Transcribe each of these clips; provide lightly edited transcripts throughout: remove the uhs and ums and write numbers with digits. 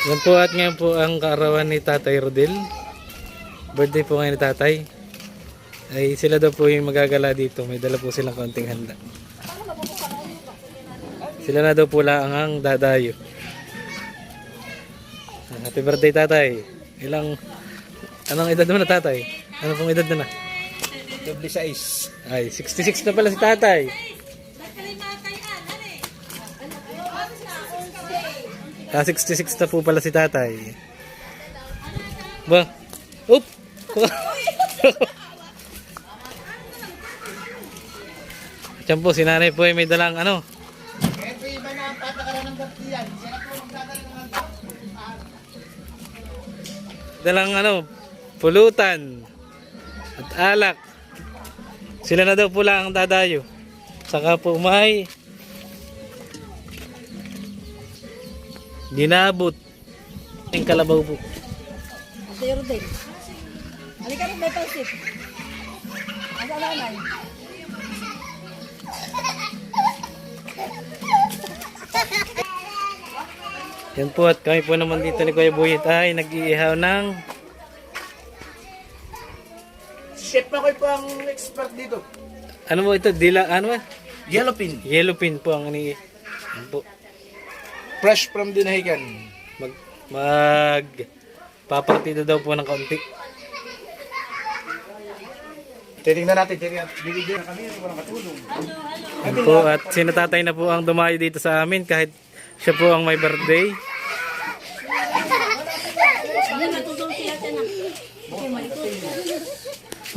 Yan po at ngayon po ang kaarawan ni Tatay Rodel. Birthday po ngayon ni Tatay. Ay sila daw po yung magagala dito. May dala po silang konting handa. Sila na daw po lang ang dadayo. Happy birthday Tatay. Anong edad mo na Tatay? Ano pong edad na na? 26. Ay 66 na pala si Tatay. Ah, 66 na po pala si Tatay. Ba? Oop! Diyan po, si nanay po ay may dalang ano. Ito iba na ang patakaran ng baktiyan. Sila po magdadala ng Dalang ano, pulutan at alak. Sila na daw po lang ang dadayo. Saka po may dinabot yung kalabaw po. Zero din. Halika rin may pansit. Asa nanay? Yan po at kami po naman dito ni Kuya Buyit ay nag-iihaw ng Chef ako po ang expert dito. ano mo ito? Dila, ano ba? Yellowfin. Yellowfin po ang yan po. Fresh from Dinahican. Mag papartida daw po ng kaunti. Titingnan natin. Bibigyan na kami. Walang katulong. Yan po at sinatatay na po ang dumayo dito sa amin kahit siya po ang may birthday. Hindi matutulog sila siya na.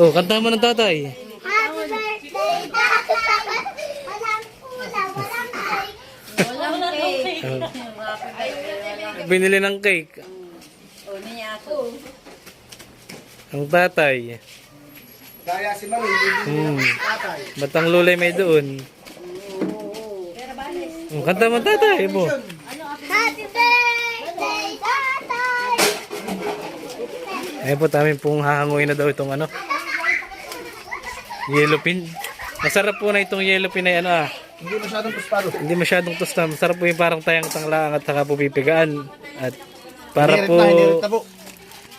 Oh, kanta mo ng tatay. Happy birthday, Papa! Walang cake. Binili ng cake. O, niya ako. Ang tatay. Kaya si Maloy. Tatay. Ba't ang lulay may doon? Kanta mo tatay mo. Happy birthday, Tatay! Ayun po namin pong hahanguin na daw itong ano. Yellowfin. Masarap po na itong yellowfin na yan Hindi masyadong puspado. Hindi masyadong tosta. Masarap po yung parang tayang tanglaan at saka po pipigaan. At para Hinirit po na po.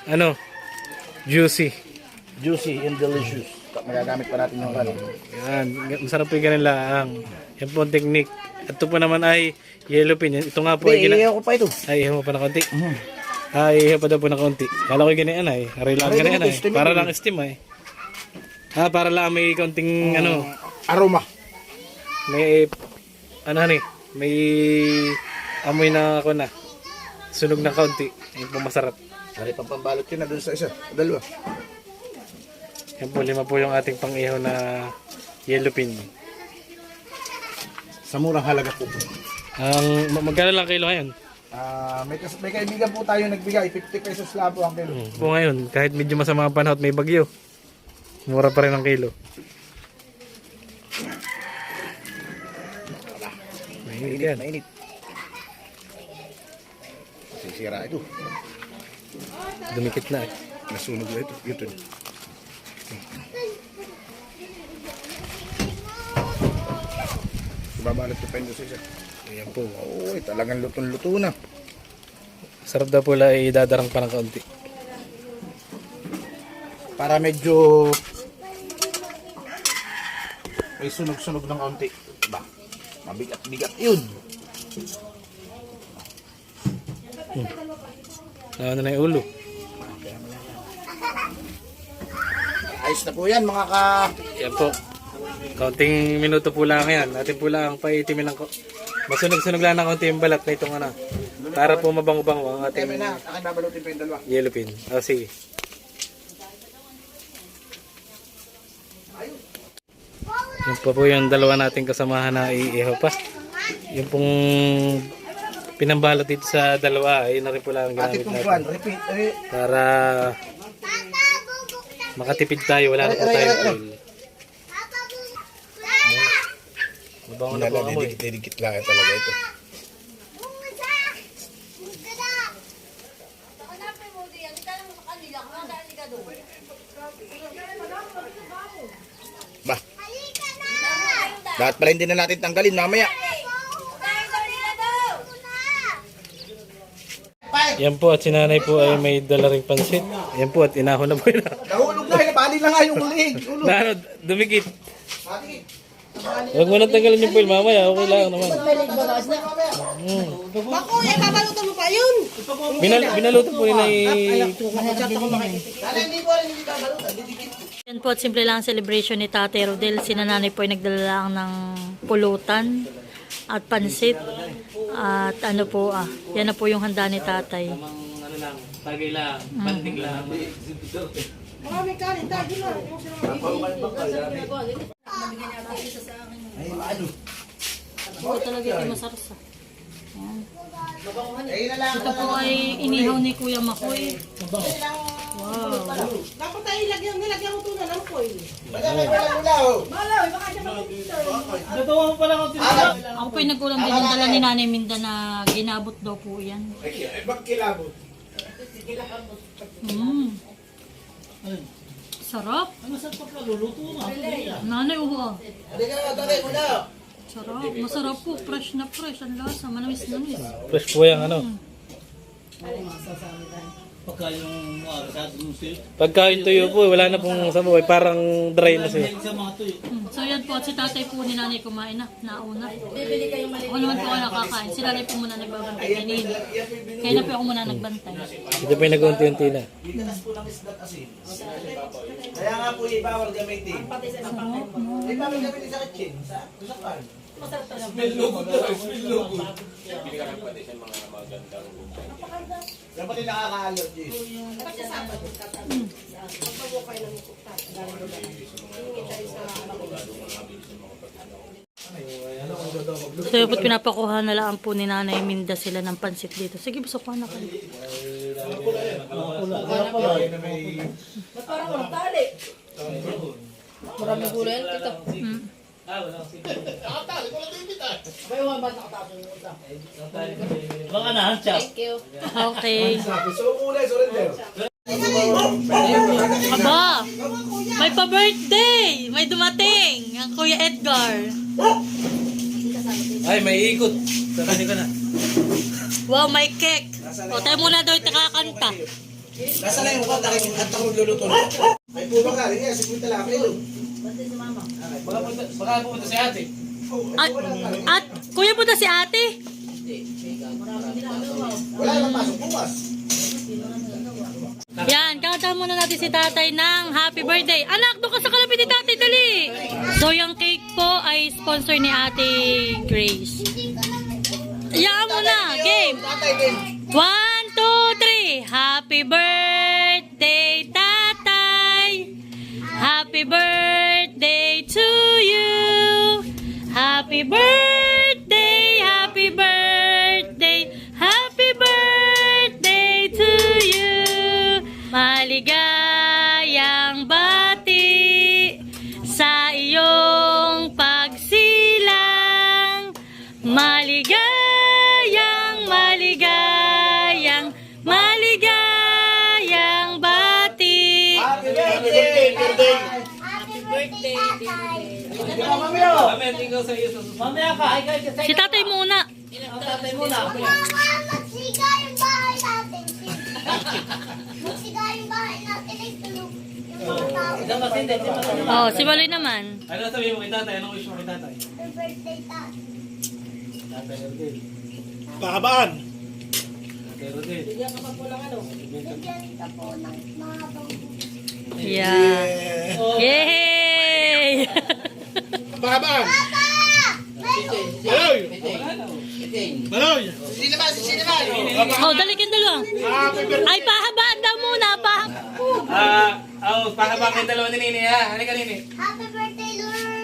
ano, juicy. Juicy and delicious. Magagamit pa natin yung ano. Yan, masarap po yung ganun lang. Yan po ang technique. At ito po naman ay yellowfin. Ito nga po ay Hindi, ko pa ito. ay ihaw mo pa na konti. Ay ihaw pa daw po na konti. Kala ko yung ganyan ay. Harilaan ganyan ay. Para lang steam ay. Para lang may konting ano. Aroma. May ano ni, may amoy na ako na. Sunog na kaunti. Ayun po masarap. Dari pang pambalot yun na doon sa isa. Dalawa. Yan po, 5 po yung ating pang-ihaw na yellowfin. Sa murang halaga po. Ang magkano lang kilo ngayon? May kaibigan po tayo nagbigay. 50 pesos lang po ang kilo. Po ngayon, kahit medyo masama ang panahon at may bagyo. Mura pa rin ang kilo. Mainit yan. Mainit. Sisira ito. Dumikit na eh. Nasunog na ito. Ito. Ibabalot ko pa yun sa isa. Ayan po. Uy, talagang lutong-luto na. Sarap daw po lang idadarang pa ng kaunti. Para medyo may sunog-sunog ng kaunti. Ba? Mabigat-bigat yun. Ano na yung ulo? Ayos na po yan mga ka... Yan po. Kaunting minuto po lang yan. Natin po lang paitimin ng masunog-sunog lang ng kaunti yung balat na itong ano. Para po mabango-bango ang ating Kaya na, akin babalutin pa yung dalawa. yellowfin. O sige. Yan po po yung dalawa nating kasamahan na iihaw pa. Yung pong pinambalot dito sa dalawa, ayun na rin po lang ang Ate ginamit pong kwan, natin. repeat. Para makatipid tayo, wala na po tayong oil. Mabango na po ang amoy. Didikit lang talaga ito. Ba? Lahat pala hindi na natin tanggalin mamaya. Yan po at si nanay po ay may dala ring pansit. Yan po at inahon na po yun. Nahulog na, nabali na nga yung uling. Na ano, dumikit. Huwag mo nang tanggalin yung foil mamaya. Okay lang naman. Bako, babalutan mo pa yun. Binaluto po yun ay... Yan po at simple lang ang celebration ni Tatay Rodel. Si nanay po ay nagdala lang ng pulutan at pansit. At ano po yan na po yung handa ni Tatay. Ano lang, tagay lang, banding lang. Maraming kanin, tagi na. Ay, maano. Ito talaga ito masarap sa. Ay, na lang. Ito po ay inihaw ni Kuya Makoy. Wow. Dapat tayo nilagyan mo tunan ng foil. Wala, Baka dyan mag-picture. Ako po ay nag-ulam din yung dala ni Nanay Minda na ginabot daw po yan. Ba't kilabot? Sarap. Nanay, uwa. Sarap. Masarap po. Fresh na fresh. Ang lasa. Manamis-namis. Fresh po yan, ano. Pagka yung tuyo po, wala na pong sabaw. Parang dry na siya. So yan po. At si tatay po ni nanay kumain na. Nauna. Ako naman po ako nakakain. Si nanay po muna nagbabantay. Kaya na po ako muna nagbantay. Ito po yung nag-unti-unti na. Kaya nga po, bawal gamitin. Bawal gamitin sa kitchen. Sa usapan. Dapat yung nakaka-allergy. So yun po't pinapakuha na lang po ni Nanay Minda sila ng pansit dito. Sige, busok na kayo. Parang walang tali. Maraming gulay yan, tito. Thank you. Okay. So, kulay, surrender. Aba, may pa-birthday! May dumating! Ang Kuya Edgar. Ay, may ikot. Sakali ko na. Wow, may cake. O, tayo muna daw ito kakanta. Nasa na yung kanta kayo at ako magluluto na. May puno ka, rin yan, 50 lang kayo. Baka pumunta si ate. At Kuya, punta si ate. Wala nang pasok bukas. Yan, kakanta muna natin si tatay ng happy birthday. Anak, doon ka sa kalapit ni tatay, dali. So, yung cake po ay sponsor ni Ate Grace. Iyaan mo na, game. 1, 2, 3. Happy birthday, tatay. Happy birthday to you. Happy birthday, happy birthday, happy birthday to you. Maligayang bati sa iyong pagsilang. Maligayang, maligayang, maligayang bati. Happy birthday! Happy birthday, tatay. Si tatay muna. Mama, magsiga yung bahay natin. Magsiga yung bahay natin. Ay, tulog. Yung mga tao. Oh, si Maloy naman. Ano sabihin mo kay tatay? Anong wish mo kay tatay? Happy birthday, tatay. Tatay Rodel. Pakabaan! Tatay Rodel. Bigyan ka po ng mga Yeah. Yay! Pakabaan! Papa! Maloy! Maloy! Oh, dali kayong dalawa. Happy birthday! Ay, pahabaan daw muna. Pakabang kayo dalawa ni Nini ha. Halika Nini. Happy birthday, Loren!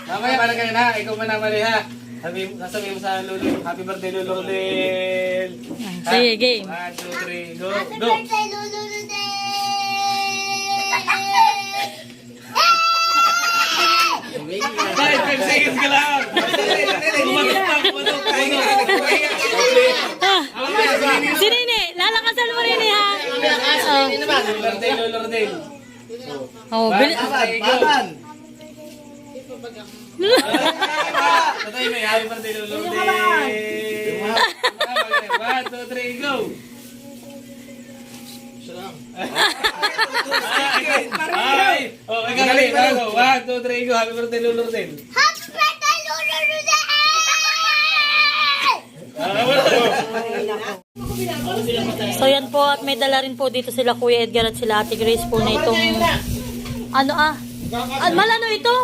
Mamaya, parang kayo na. Ikaw manamali ha. Sasabihin mo sa Lulu. Happy birthday, Lulu Rodel. Sige, game. 1, 2, 3, go. Happy Go. birthday, Lulu Lude! 5 seconds ka lang. Kumatok pa. Si Nini, lalakasan mo Nini ha. Happy birthday, Lulu Rodel. Oh, bilis. Baban! Tatay, may happy birthday, Lulu Rodel. 1, 2, 3, go! Ay! Oh, ikaw galing. 1, 2, 3, go. Happy birthday, Lolo Rodel. Happy birthday, Lolo Rodel! So yan po at may dala rin po dito sila Kuya Edgar at sila Ate Grace po na itong malano ito?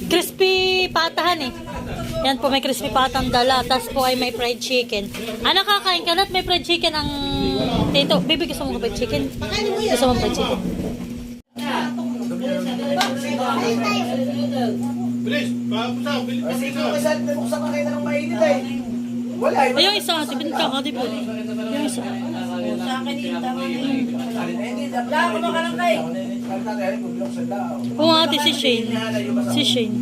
Crispy patahan eh. Yan po may crispy patang dala. Tapos po ay may fried chicken. Kakain ka na at may fried chicken ang tito. Baby, gusto mo fried chicken? Gusto mo fried chicken? Kasi kung kasal, buksan ka kayo ng mainit eh. Wala eh. Ay, yung isa. Tibin ka ka, di po. Yung isa. Wala ako makalang Oo ate, si Shane. Si Shane.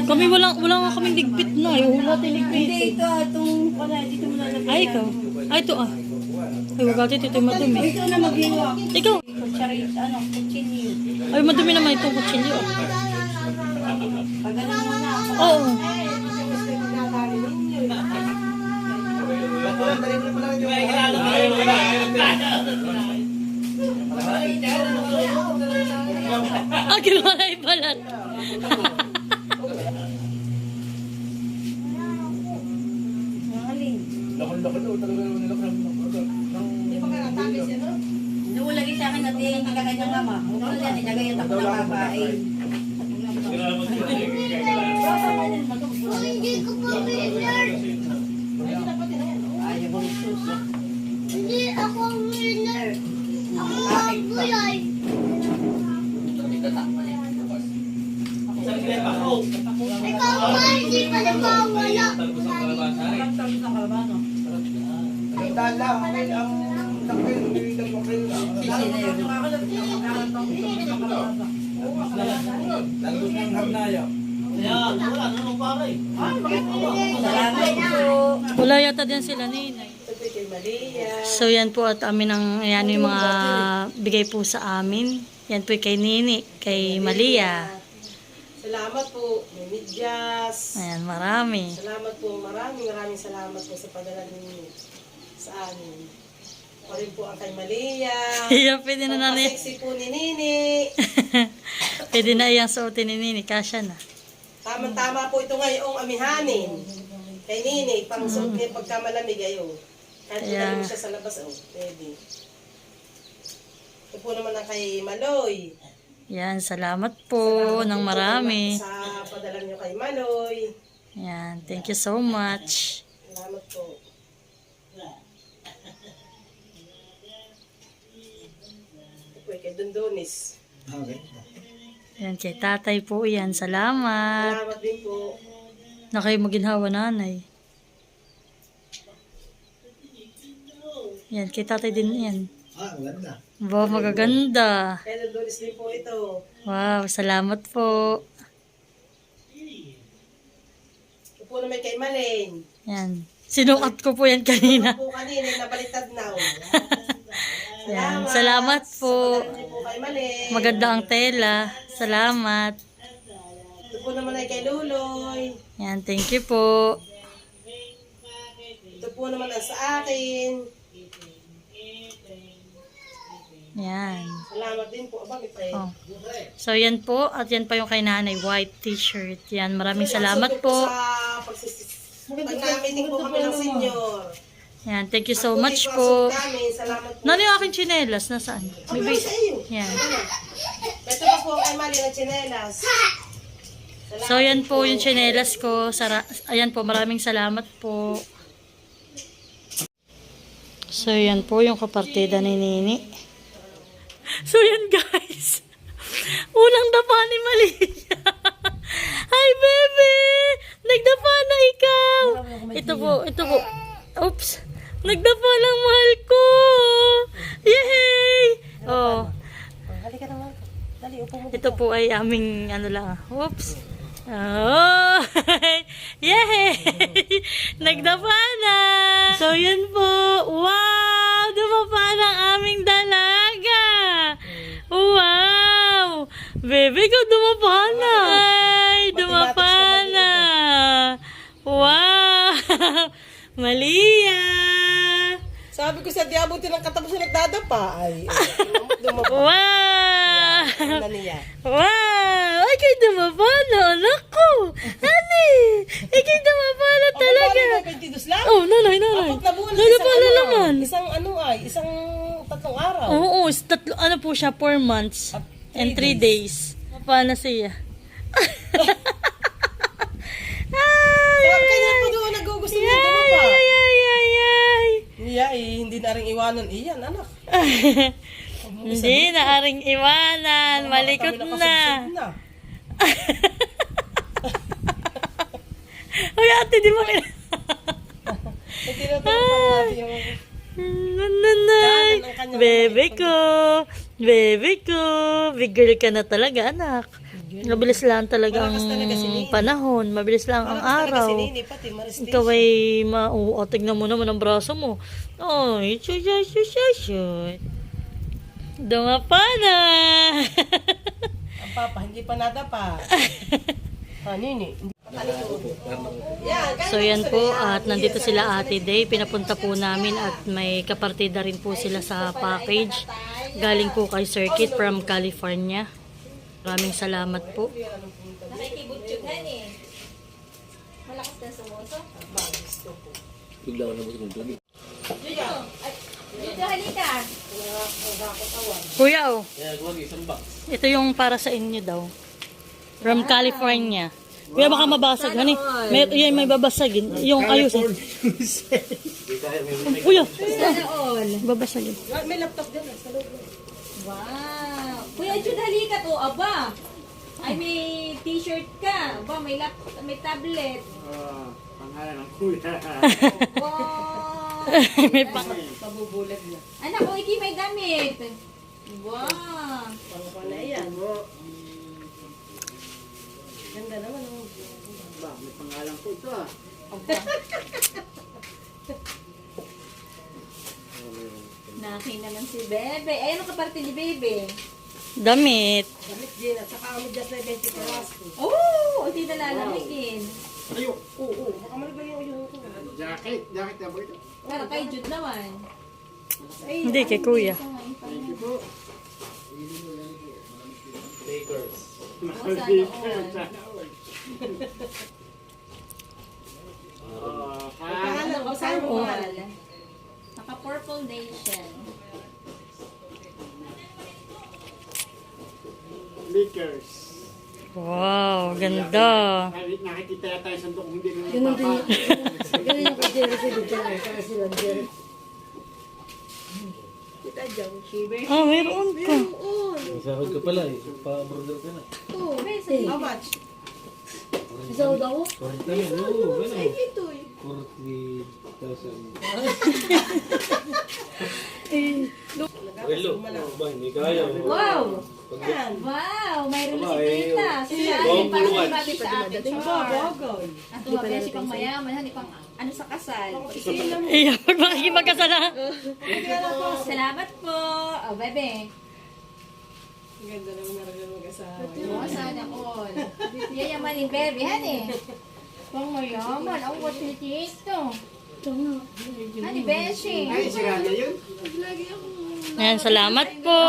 Kami wala nga kaming ligpit na. Yung wala tayong ligpit. Hindi, itong pala, dito mo lalagay. Ay, ikaw. Ay, ito ah. Ay, wag ate, ito yung madumi. Ito na mag-iwa. Ikaw. Kutsinyo. Ay, madumi naman itong kutsilyo. Ah. Pagano mo na. Oo. Ah, kinuha na ibalat. Nung lagi sa akin natin, hindi ka kanyang ama. Nung lagi nilagay yung tako na babae. Hindi ko pa winner. Ayaw mo sus. Hindi ako winner. Ako ang gulay. Ikaw ba hindi pa nagwawala? Wala yata din sila ninay. So yan po at amin ang yan yung mga bigay po sa amin. Yan po kay Nini, kay Malia. Salamat po, may medyas. Ayan, marami. Salamat po, maraming salamat po sa padala ninyo sa amin. Ako rin po ang kay Malia. Yan, pwede na nanay. Sexy po ni Nini. Pwede na iyang suotin ni Nini, kasya na. Tama-tama po ito ngayong amihanin. Kay Nini, pang suot niya pagka malamig ayo. Kahit Yeah. yeah. Siya sa labas, pwede. Ito po naman ang kay Maloy. Yan, salamat po ng marami. Sa padala niyo kay Maloy. Yan, thank you so much. Salamat po. Ito po kay Dundonis. Yan, kay tatay po yan, salamat. Salamat din po. Na kayo maginhawa nanay. Yan, kay tatay din yan. Maganda. Wow, magaganda. Kay Dundonis din po ito. Wow, salamat po. Ito po naman kay Malene. Yan. Sinukat ko po yan kanina. Ito po kanina, nabaliktad na. Yan, salamat po. Ito po kay Malene. Maganda ang tela. Salamat. Ito po naman ay kay Luloy. Yan, thank you po. Ito po naman ang sa akin. Yan. Salamat din po. Aba, may pre. Oh. So, yan po. At yan pa yung kay nanay. White t-shirt. Yan, maraming salamat po. Sa pag-meeting po kami ng senior. Yan, thank you so much Pag-pasok po. Kami, salamat po. Nano yung aking tsinelas? Nasaan? May Ano base. sa iyo? Yan. Ito pa po kay Mali na tsinelas. So, yan po yung tsinelas ko. Ayan po, maraming salamat po. So, yan po yung kapartida ni Nini. So, yan guys. Unang dapa ni Malia. Hi, baby! Nagdapa na ikaw! Ito po. Oops. Nagdapa ng mahal ko! Yay! Oh. Ito po ay aming ano lang. Oops. Oh! Yay! Nagdapa na! So, yan po. Wow! Dumapa na ang aming dalaga! Wow! Bebe ko, dumapa na! Ay, dumapa na! Wow! Malia! Sabi ko sa diabuti ng katapusan nagdadapa. Ay, dumapa Wow! na niya. Wow! Ay, kayo dumapala, anak ko! Ani! Ay, kayo dumapala talaga! Ang 22 lang? Oh, nanay. Apat na buwan. Nadapala naman. Isang tatlong araw. Oo, tatlo, ano po siya, 4 months and 3 days. Paano siya? Sabi kanya pa doon nagugusto niya dumapa. Ay. Iya, hindi na rin iwanan. Iyan, anak. Hindi na aring iwanan. Malikot Kami na. nakasubsub na. Uy, ate, di mo kina... Hindi na ito natin yung... Nanay. Kanan ang kanyang Bebe ko. Bebe ko. Big girl ka na talaga, anak. Mabilis lang talaga ang Malakas talaga si Nini. panahon. Mabilis lang ang araw. Si Nini, pati maristis. Ikaw ay tignan mo naman ang braso mo. Ay, shush. Dumapa na. Ang papa, hindi pa nadapa. Nini. So yan po, at nandito sila Ate Day. Pinapunta po namin at may kapartida rin po sila sa package. Galing po kay Circuit from California. Maraming salamat po. Kuya, oh. Ito yung para sa inyo daw. From California. Kuya, baka mabasag. Hani? May babasagin. Yung ayusin. Kuya, babasagin. May laptop dyan. Sa loob. Wow! Kuya Jude, halika to, aba! Ay, may t-shirt ka. Aba, may laptop, may tablet. Pangalan ng kuya. Wow! May pang... Pabubulag na. Anak ko, iki may damit. Wow! Pangko na yan. Ganda naman. Ba, may pangalan ko ito ah. Naki naman si Bebe. Ay, ano ka parte ni Bebe? Damit. Damit din. At saka kami just na 20 peras. Oh! Hindi na lalamigin. Ayun. Oo. Baka malagay yung ko. Jacket na ba ito? Para kay Jude naman. Hindi, kay kuya. Thank you po. Bakers. O, sana all. Paano? Paano? All. Naka-purple nation. Liquors. Wow, ganda. Nakikita yata yung sandok hindi na nagpapa. Kita dyan. Shiver. Ah, mayroon ka. Sahod ka pala eh. Pa-burger ka na. Oh, Bebe, How much? Isawad ako? 40 na. Oo, gano'n. Ito eh. 40,000. Relo. Ba, hindi kaya. Wow! Yan. Wow! Mayroon na Aba, si Tita. Sila buong para pulukan. sa sa atin. Bagay. At tumabaya si pang mayaman, hani pang ano sa kasal. Iya, pag makikipagkasala. Salamat po. Oh, Bebe. Ang ganda naman na rin mag-asawa. Oo, sana all. Yayamanin, Bebe, hani. Pang mayaman. Ang watitito. Hani, Beshi. Ay, sira na yun. Ayan, salamat po.